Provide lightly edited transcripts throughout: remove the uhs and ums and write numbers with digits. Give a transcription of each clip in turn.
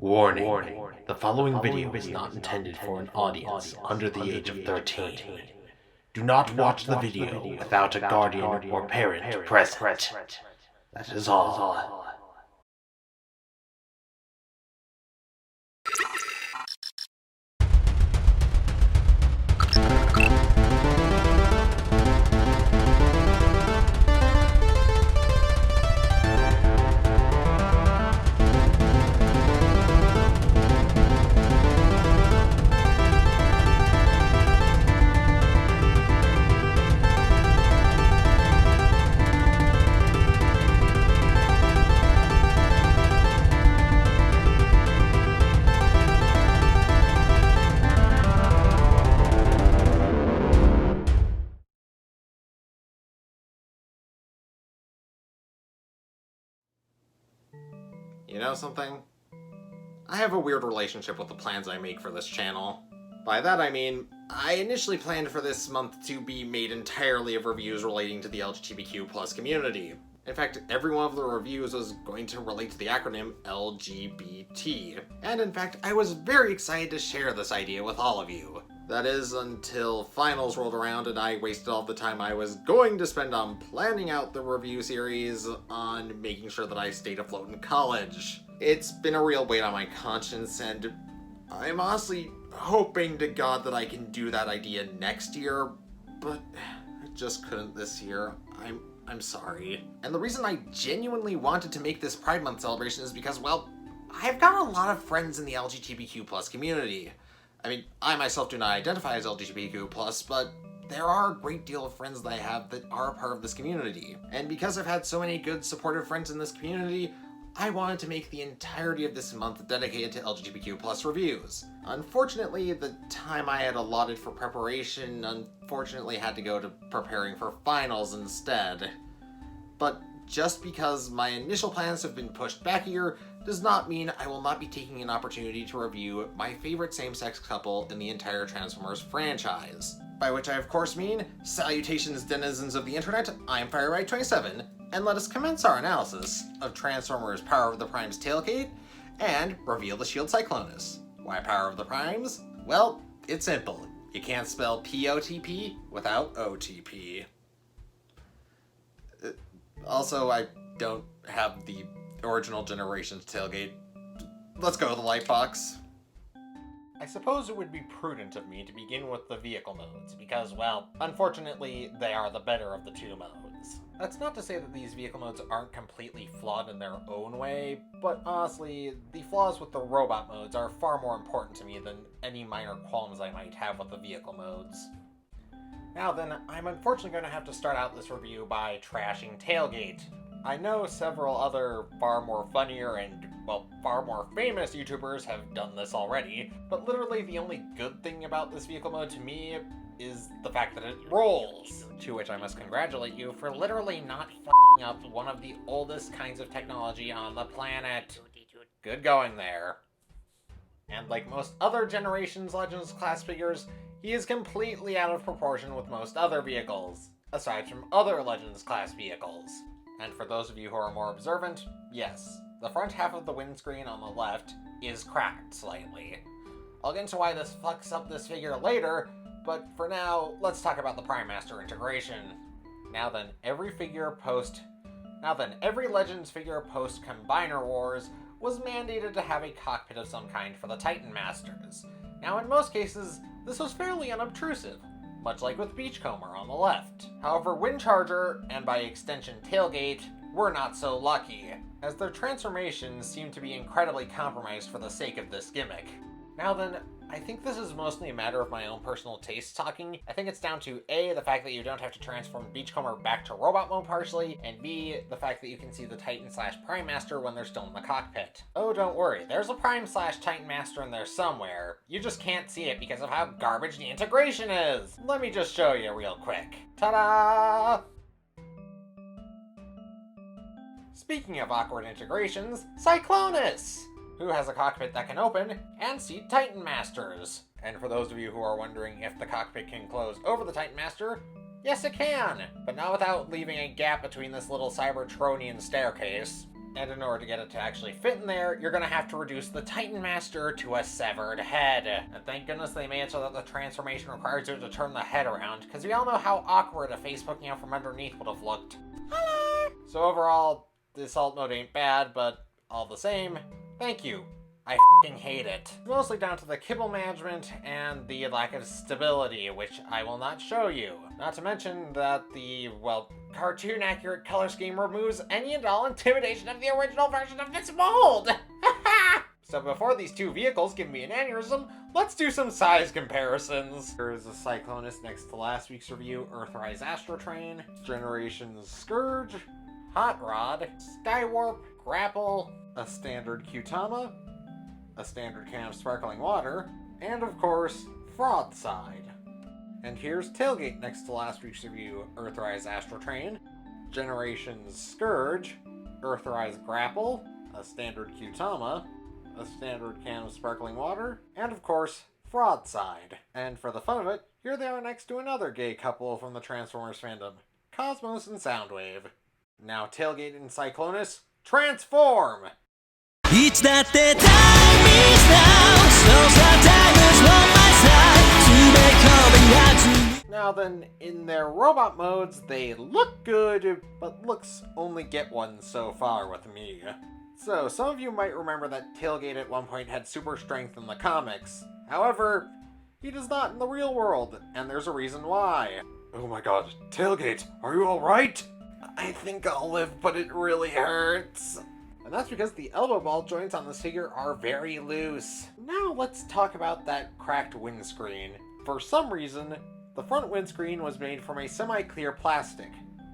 Warning. The following video is not intended for an audience under the age of 13. Do not watch the video without a guardian or parent present. That is all. You know something? I have a weird relationship with the plans I make for this channel. By that I mean, I initially planned for this month to be made entirely of reviews relating to the LGBTQ+ community. In fact, every one of the reviews was going to relate to the acronym LGBT. And in fact, I was very excited to share this idea with all of you. That is, until finals rolled around and I wasted all the time I was going to spend on planning out the review series on making sure that I stayed afloat in college. It's been a real weight on my conscience, and I'm honestly hoping to God that I can do that idea next year, but I just couldn't this year. I'm sorry. And the reason I genuinely wanted to make this Pride Month celebration is because, well, I've got a lot of friends in the LGBTQ+ community. I mean, I myself do not identify as LGBTQ+, but there are a great deal of friends that I have that are a part of this community. And because I've had so many good supportive friends in this community, I wanted to make the entirety of this month dedicated to LGBTQ+ reviews. Unfortunately, the time I had allotted for preparation unfortunately had to go to preparing for finals instead. But just because my initial plans have been pushed back a year does not mean I will not be taking an opportunity to review my favorite same-sex couple in the entire Transformers franchise. By which I of course mean, salutations denizens of the internet, I'm FireRight27, and let us commence our analysis of Transformers Power of the Primes Tailgate and Reveal the Shield Cyclonus. Why Power of the Primes? Well, it's simple. You can't spell POTP without OTP. Also, I don't have the original generation's Tailgate. Let's go to the Lightbox. I suppose it would be prudent of me to begin with the vehicle modes, because, well, unfortunately, they are the better of the two modes. That's not to say that these vehicle modes aren't completely flawed in their own way, but honestly, the flaws with the robot modes are far more important to me than any minor qualms I might have with the vehicle modes. Now then, I'm unfortunately going to have to start out this review by trashing Tailgate. I know several other far more funnier and, well, far more famous YouTubers have done this already, but literally the only good thing about this vehicle mode to me is the fact that it rolls. To which I must congratulate you for literally not f***ing up one of the oldest kinds of technology on the planet. Good going there. And like most other generations Legends class figures, he is completely out of proportion with most other vehicles, aside from other Legends class vehicles. And for those of you who are more observant, yes, the front half of the windscreen on the left is cracked slightly. I'll get into why this fucks up this figure later, but for now, let's talk about the Prime Master integration. Now then, every Legends figure post Combiner Wars was mandated to have a cockpit of some kind for the Titan Masters. Now in most cases, this was fairly unobtrusive, much like with Beachcomber on the left. However, Windcharger, and by extension Tailgate, were not so lucky, as their transformations seem to be incredibly compromised for the sake of this gimmick. Now then, I think this is mostly a matter of my own personal taste talking. I think it's down to A, the fact that you don't have to transform Beachcomber back to robot mode partially, and B, the fact that you can see the Titan/Prime Master when they're still in the cockpit. Oh, don't worry, there's a Prime/Titan Master in there somewhere. You just can't see it because of how garbage the integration is. Let me just show you real quick. Ta-da! Speaking of awkward integrations, Cyclonus! Who has a cockpit that can open and seat Titan Masters. And for those of you who are wondering if the cockpit can close over the Titan Master, yes it can, but not without leaving a gap between this little Cybertronian staircase. And in order to get it to actually fit in there, you're gonna have to reduce the Titan Master to a severed head. And thank goodness they made it so that the transformation requires you to turn the head around, because we all know how awkward a face poking out from underneath would have looked. Hello! So overall, the assault mode ain't bad, but all the same, thank you. I f***ing hate it. It's mostly down to the kibble management and the lack of stability, which I will not show you. Not to mention that the, well, cartoon-accurate color scheme removes any and all intimidation of the original version of this mold! So before these two vehicles give me an aneurysm, let's do some size comparisons. Here's a Cyclonus next to last week's review, Earthrise Astro Train, Generations Scourge, Hot Rod, Skywarp, Grapple, a standard Qtama, a standard can of sparkling water, and of course, Broadside. And here's Tailgate next to last week's review, Earthrise Astro Train, Generations Scourge, Earthrise Grapple, a standard Qtama, a standard can of sparkling water, and of course, Broadside. And for the fun of it, here they are next to another gay couple from the Transformers fandom, Cosmos and Soundwave. Now Tailgate and Cyclonus, transform! It's that the time is now, so time is on my side to be coming out to. Now then, in their robot modes, they look good, but looks only get one so far with me. So, some of you might remember that Tailgate at one point had super strength in the comics. However, he does not in the real world, and there's a reason why. Oh my god, Tailgate, are you alright? I think I'll live, but it really hurts. And that's because the elbow ball joints on this figure are very loose. Now let's talk about that cracked windscreen. For some reason, the front windscreen was made from a semi-clear plastic.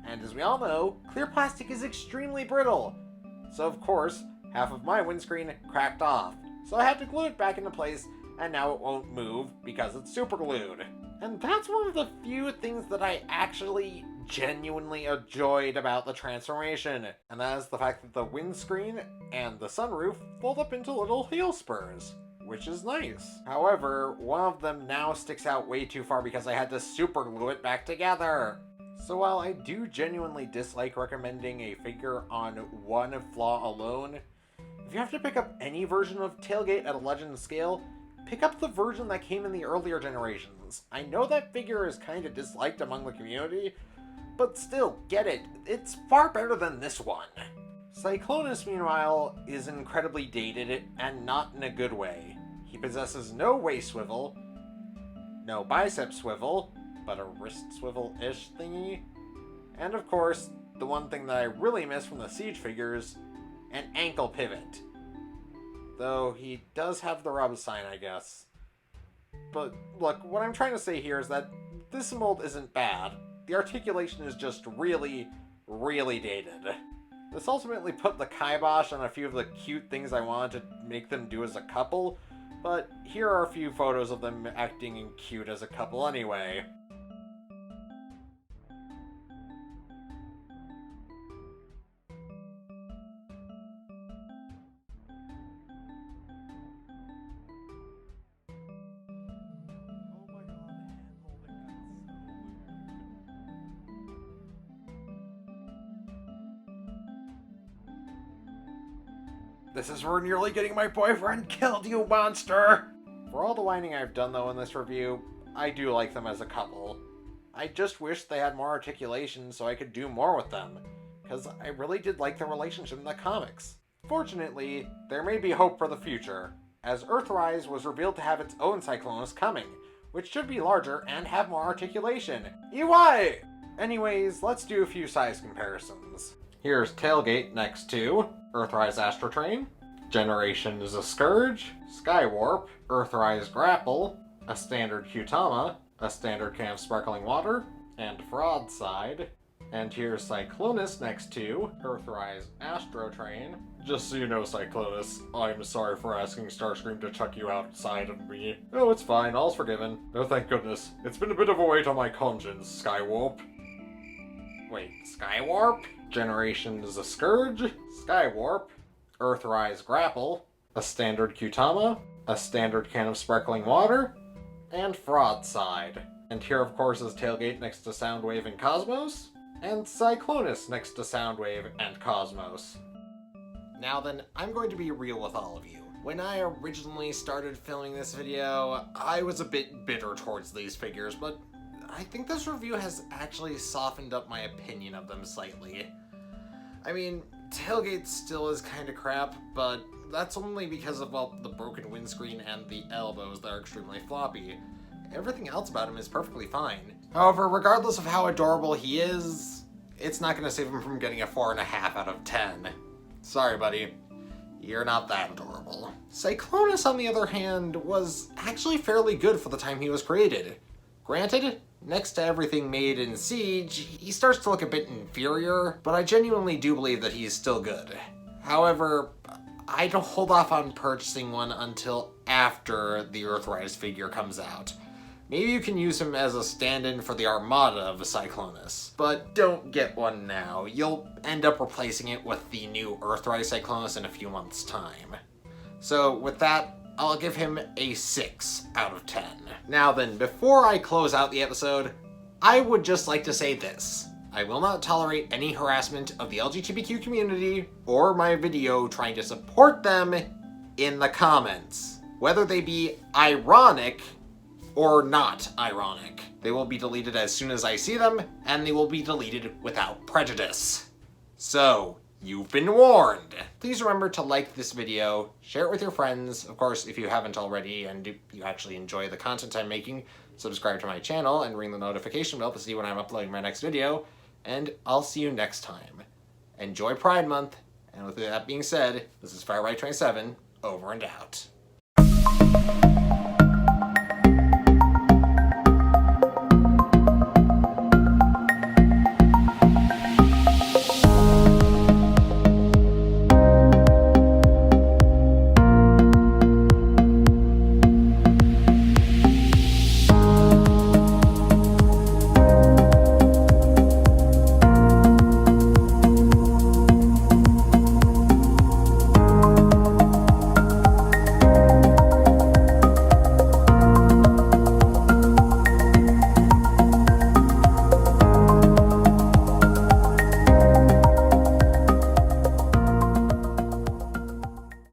And as we all know, clear plastic is extremely brittle. So of course, half of my windscreen cracked off. So I had to glue it back into place, and now it won't move because it's super glued. And that's one of the few things that I actually genuinely enjoyed about the transformation, and that is the fact that the windscreen and the sunroof fold up into little heel spurs, which is nice. However, one of them now sticks out way too far because I had to super glue it back together. So while I do genuinely dislike recommending a figure on one flaw alone, if you have to pick up any version of Tailgate at a Legend scale, pick up the version that came in the earlier generations. I know that figure is kind of disliked among the community, but still, get it. It's far better than this one. Cyclonus, meanwhile, is incredibly dated, and not in a good way. He possesses no waist swivel, no bicep swivel, but a wrist swivel-ish thingy, and of course, the one thing that I really miss from the Siege figures, an ankle pivot. Though he does have the rub sign, I guess. But look, what I'm trying to say here is that this mold isn't bad. The articulation is just really, really dated. This ultimately put the kibosh on a few of the cute things I wanted to make them do as a couple, but here are a few photos of them acting cute as a couple anyway. This is for nearly getting my boyfriend killed, you monster! For all the whining I've done though in this review, I do like them as a couple. I just wish they had more articulation so I could do more with them, because I really did like their relationship in the comics. Fortunately, there may be hope for the future, as Earthrise was revealed to have its own Cyclonus coming, which should be larger and have more articulation. EY! Anyways, let's do a few size comparisons. Here's Tailgate next to Earthrise Astro Train, Generations Scourge, Skywarp, Earthrise Grapple, a standard Qtama, a standard can of sparkling water, and Broadside. And here's Cyclonus next to Earthrise Astro Train. Just so you know, Cyclonus, I'm sorry for asking Starscream to chuck you outside of me. Oh, it's fine, all's forgiven. Oh, thank goodness. It's been a bit of a weight on my conscience, Skywarp. Wait, Skywarp? Generations Scourge, Skywarp, Earthrise Grapple, a standard Qtama, a standard can of sparkling water, and Broadside. And here of course is Tailgate next to Soundwave and Cosmos, and Cyclonus next to Soundwave and Cosmos. Now then, I'm going to be real with all of you. When I originally started filming this video, I was a bit bitter towards these figures, but I think this review has actually softened up my opinion of them slightly. I mean, Tailgate still is kinda crap, but that's only because of, well, the broken windscreen and the elbows that are extremely floppy. Everything else about him is perfectly fine. However, regardless of how adorable he is, it's not gonna save him from getting a 4.5 out of 10. Sorry, buddy. You're not that adorable. Cyclonus, on the other hand, was actually fairly good for the time he was created. Granted, next to everything made in Siege, he starts to look a bit inferior, but I genuinely do believe that he's still good. However, I'd hold off on purchasing one until after the Earthrise figure comes out. Maybe you can use him as a stand-in for the Armada of Cyclonus, but don't get one now. You'll end up replacing it with the new Earthrise Cyclonus in a few months' time. So with that, I'll give him a 6 out of 10. Now then, before I close out the episode, I would just like to say this. I will not tolerate any harassment of the LGBTQ community or my video trying to support them in the comments, whether they be ironic or not ironic. They will be deleted as soon as I see them, and they will be deleted without prejudice. So, you've been warned. Please remember to like this video, share it with your friends, of course if you haven't already and you actually enjoy the content I'm making, subscribe to my channel and ring the notification bell to see when I'm uploading my next video, and I'll see you next time. Enjoy Pride Month, and with that being said, this is FireRight27, over and out.